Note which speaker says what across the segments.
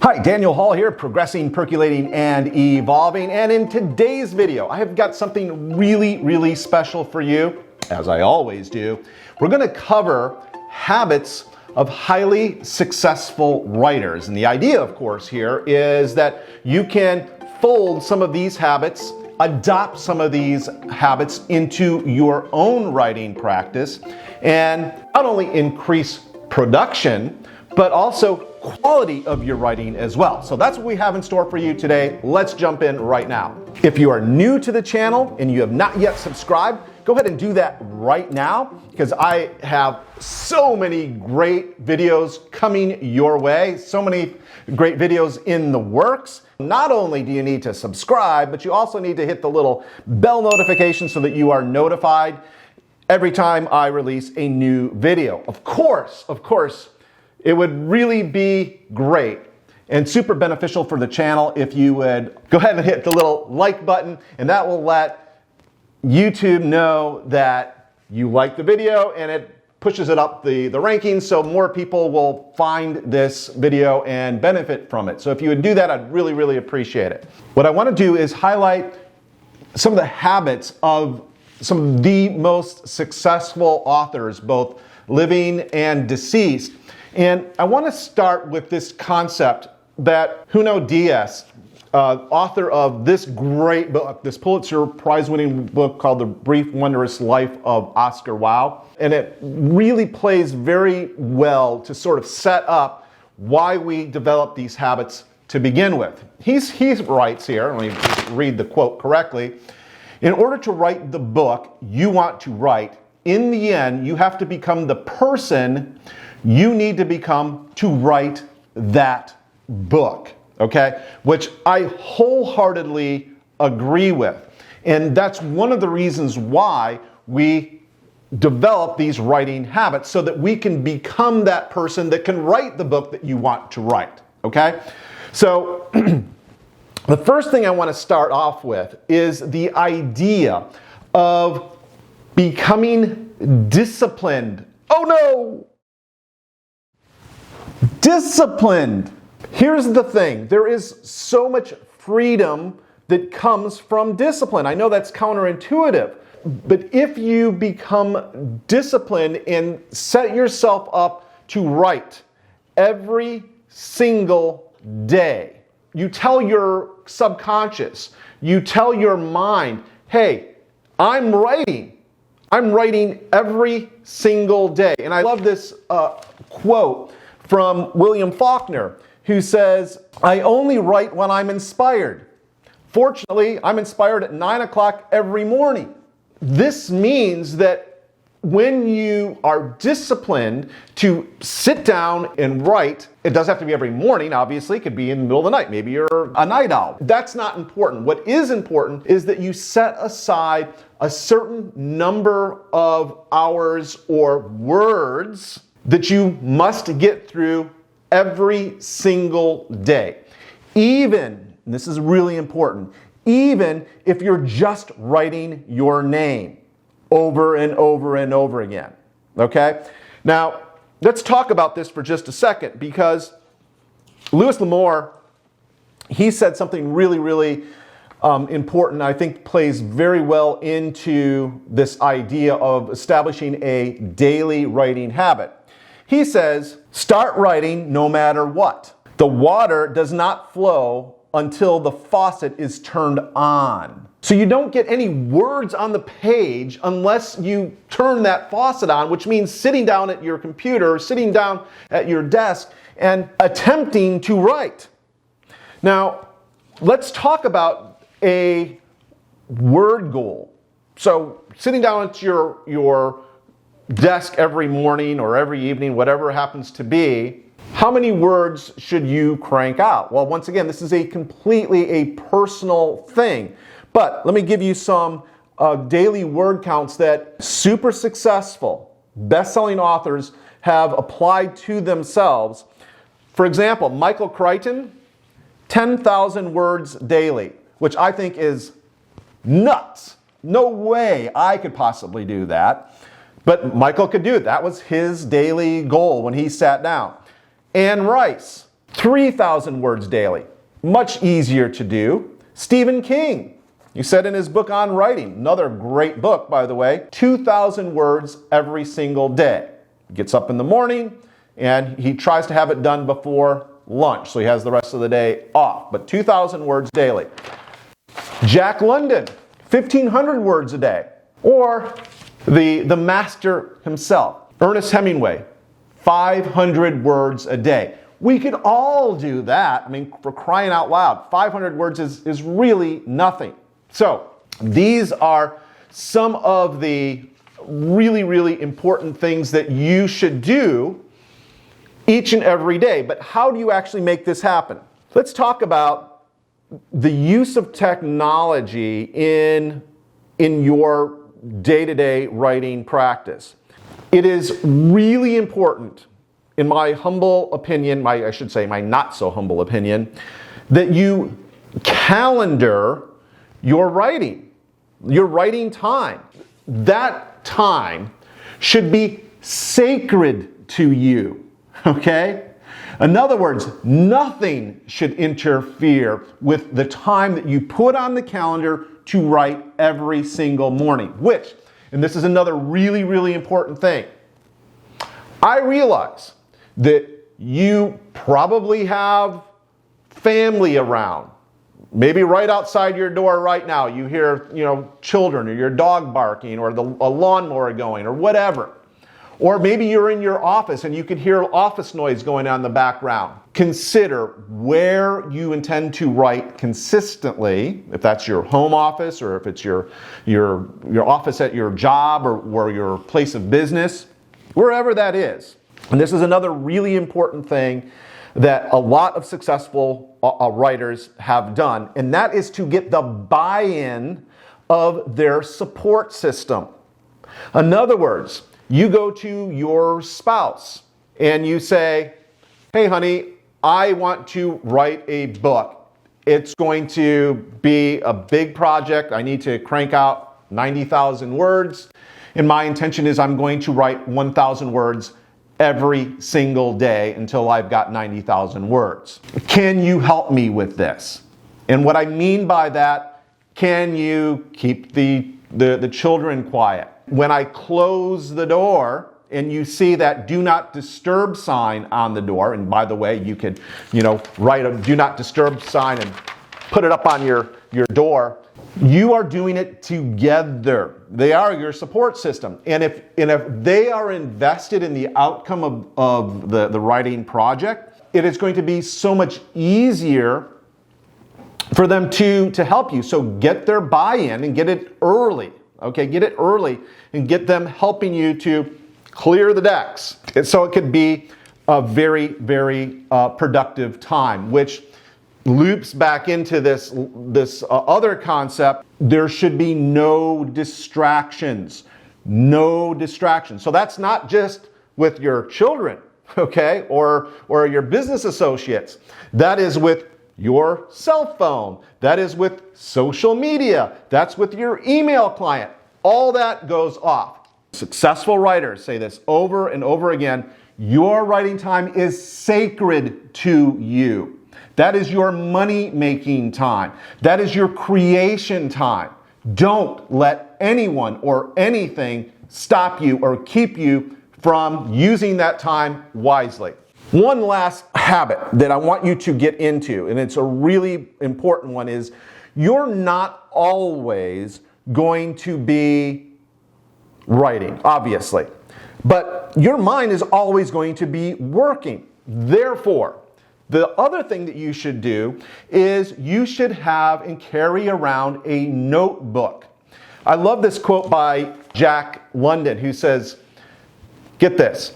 Speaker 1: Hi, Daniel Hall here, progressing, percolating, and evolving. And in today's video, I have got something really special for you, as I always do. We're going to cover habits of highly successful writers. And the idea, of course, here is that you can fold some of these habits, adopt some of these habits into your own writing practice, and not only increase production, but also quality of your writing as well. So that's what we have in store for you today. Let's jump in right now. If you are new to the channel and you have not yet subscribed, go ahead and do that right now, because I have so many great videos coming your way, so many great videos in the works. Not only do you need to subscribe, but you also need to hit the little bell notification so that you are notified every time I release a new video. Of course, it would really be great and super beneficial for the channel if you would go ahead and hit the little like button, and that will let YouTube know that you like the video, and it pushes it up the rankings so more people will find this video and benefit from it. So if you would do that, I'd really appreciate it. What I want to do is highlight some of the habits of some of the most successful authors, both living and deceased. And I want to start with this concept that Junot Diaz, author of this great book, this Pulitzer Prize-winning book called The Brief Wondrous Life of Oscar Wilde. And it really plays very well to sort of set up why we develop these habits to begin with. He writes here, let me read the quote correctly, "In order to write the book you want to write, in the end you have to become the person you need to become to write that book." Okay? Which I wholeheartedly agree with. And that's one of the reasons why we develop these writing habits, so that we can become that person that can write the book that you want to write. Okay? So the first thing I want to start off with is the idea of becoming disciplined. Oh no! Disciplined. Here's the thing. There is so much freedom that comes from discipline. I know that's counterintuitive, but if you become disciplined and set yourself up to write every single day, you tell your subconscious, you tell your mind, hey, I'm writing every single day. And I love this quote from William Faulkner, who says, "I only write when I'm inspired. Fortunately, I'm inspired at 9 o'clock every morning." This means that when you are disciplined to sit down and write, it doesn't have to be every morning, obviously, it could be in the middle of the night. Maybe you're a night owl. That's not important. What is important is that you set aside a certain number of hours or words that you must get through every single day. Even, and this is really important, even if you're just writing your name over and over again. Okay? Now, let's talk about this for just a second, because Louis L'Amour, he said something really important, I think plays very well into this idea of establishing a daily writing habit. He says, start writing no matter what. The water does not flow until the faucet is turned on. So you don't get any words on the page unless you turn that faucet on, which means sitting down at your computer, sitting down at your desk, and attempting to write. Now, let's talk about a word goal. So sitting down at your desk every morning or every evening, whatever it happens to be, how many words should you crank out? Well, once again, this is completely a personal thing. But let me give you some daily word counts that super successful, best-selling authors have applied to themselves. For example, Michael Chritcon, 10,000 words daily, which I think is nuts. No way I could possibly do that. But Michael could do it. That was his daily goal when he sat down. Anne Rice, 3,000 words daily. Much easier to do. Stephen King, he said in his book on writing, another great book, by the way, 2,000 words every single day. He gets up in the morning and he tries to have it done before lunch, so he has the rest of the day off, but 2,000 words daily. Jack London, 1,500 words a day. Or the master himself, Ernest Hemingway, 500 words a day. We could all do that. I mean, for crying out loud, 500 words is really nothing. So these are some of the really, really important things that you should do each and every day. But how do you actually make this happen? Let's talk about the use of technology in your day-to-day writing practice. It is really important, in my humble opinion, my not so humble opinion, that you calendar your writing time. That time should be sacred to you, okay? In other words, nothing should interfere with the time that you put on the calendar to write every single morning, which, and this is another really, really important thing, I realize that you probably have family around. Maybe right outside your door right now you hear, children or your dog barking or a lawnmower going or whatever. Or maybe you're in your office and you could hear office noise going on in the background. Consider where you intend to write consistently, if that's your home office or if it's your office at your job or your place of business, wherever that is. And this is another really important thing that a lot of successful writers have done, and that is to get the buy-in of their support system. In other words, you go to your spouse and you say, hey honey, I want to write a book. It's going to be a big project. I need to crank out 90,000 words. And my intention is I'm going to write 1,000 words every single day until I've got 90,000 words. Can you help me with this? And what I mean by that, can you keep the children quiet? When I close the door and you see that do not disturb sign on the door, and by the way, you could, write a do not disturb sign and put it up on your door, you are doing it together. They are your support system. And if they are invested in the outcome of the writing project, it is going to be so much easier for them to help you. So get their buy-in and get it early. Okay, get it early and get them helping you to clear the decks. And so it could be a very, very productive time, which loops back into this other concept. There should be no distractions. No distractions. So that's not just with your children, okay, or your business associates. That is with your cell phone. That is with social media. That's with your email client. All that goes off. Successful writers say this over and over again. Your writing time is sacred to you. That is your money-making time. That is your creation time. Don't let anyone or anything stop you or keep you from using that time wisely. One last habit that I want you to get into, and it's a really important one, is you're not always going to be writing, obviously, but your mind is always going to be working. Therefore, the other thing that you should do is you should have and carry around a notebook. I love this quote by Jack London, who says, get this,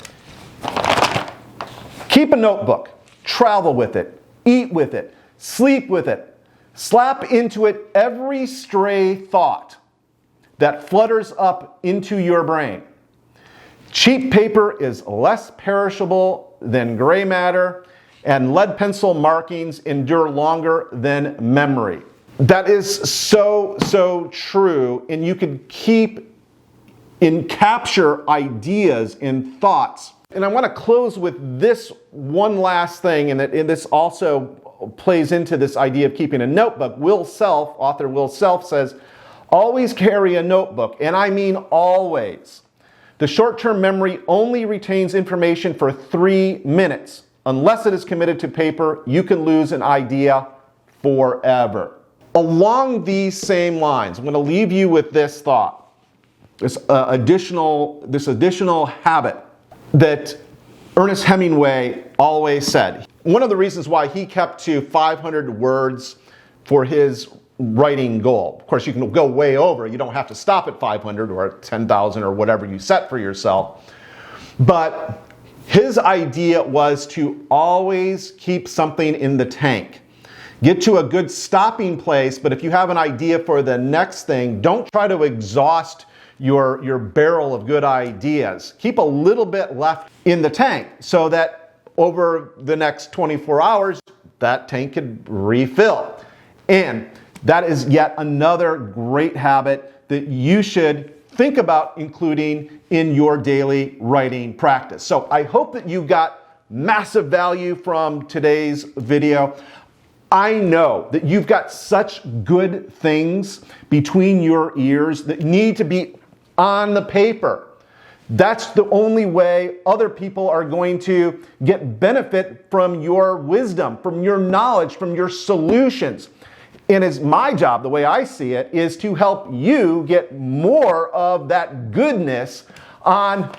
Speaker 1: keep a notebook, travel with it, eat with it, sleep with it, slap into it every stray thought that flutters up into your brain. Cheap paper is less perishable than gray matter, and lead pencil markings endure longer than memory. That is so true, and you can capture ideas and thoughts And I want to close with this one last thing, and this also plays into this idea of keeping a notebook. Author Will Self says, always carry a notebook, and I mean always. The short-term memory only retains information for 3 minutes. Unless it is committed to paper, you can lose an idea forever. Along these same lines, I'm going to leave you with this thought, this additional habit that Ernest Hemingway always said. One of the reasons why he kept to 500 words for his writing goal. Of course, you can go way over. You don't have to stop at 500 or 10,000 or whatever you set for yourself. But his idea was to always keep something in the tank. Get to a good stopping place, but if you have an idea for the next thing, don't try to exhaust your barrel of good ideas. Keep a little bit left in the tank so that over the next 24 hours, that tank could refill. And that is yet another great habit that you should think about including in your daily writing practice. So I hope that you got massive value from today's video. I know that you've got such good things between your ears that need to be on the paper. That's the only way other people are going to get benefit from your wisdom, from your knowledge, from your solutions. And it's my job, the way I see it, is to help you get more of that goodness on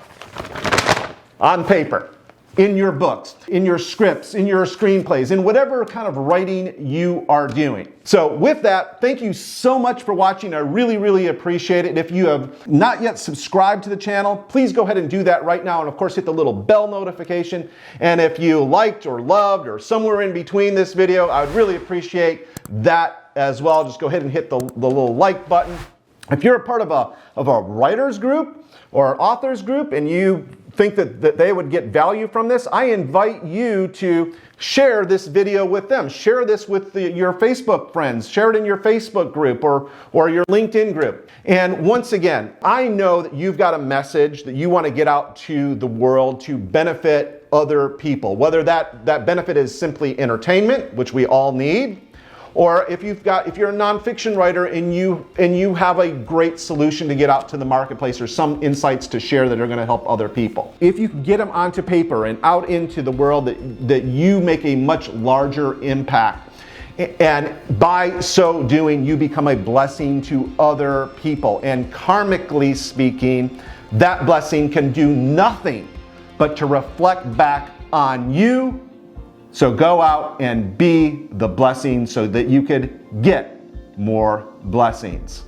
Speaker 1: paper, in your books, in your scripts, in your screenplays, in whatever kind of writing you are doing. So with that, thank you so much for watching. I really, really appreciate it. If you have not yet subscribed to the channel, please go ahead and do that right now. And of course, hit the little bell notification. And if you liked or loved or somewhere in between this video, I would really appreciate that as well. Just go ahead and hit the little like button. If you're a part of a writers group or authors group and you think that they would get value from this, I invite you to share this video with them. Share this with your Facebook friends. Share it in your Facebook group or your LinkedIn group. And once again, I know that you've got a message that you want to get out to the world to benefit other people, whether that benefit is simply entertainment, which we all need, or if you're a nonfiction writer and you have a great solution to get out to the marketplace or some insights to share that are going to help other people. If you can get them onto paper and out into the world, that you make a much larger impact. And by so doing, you become a blessing to other people. And karmically speaking, that blessing can do nothing but to reflect back on you. So go out and be the blessing so that you could get more blessings.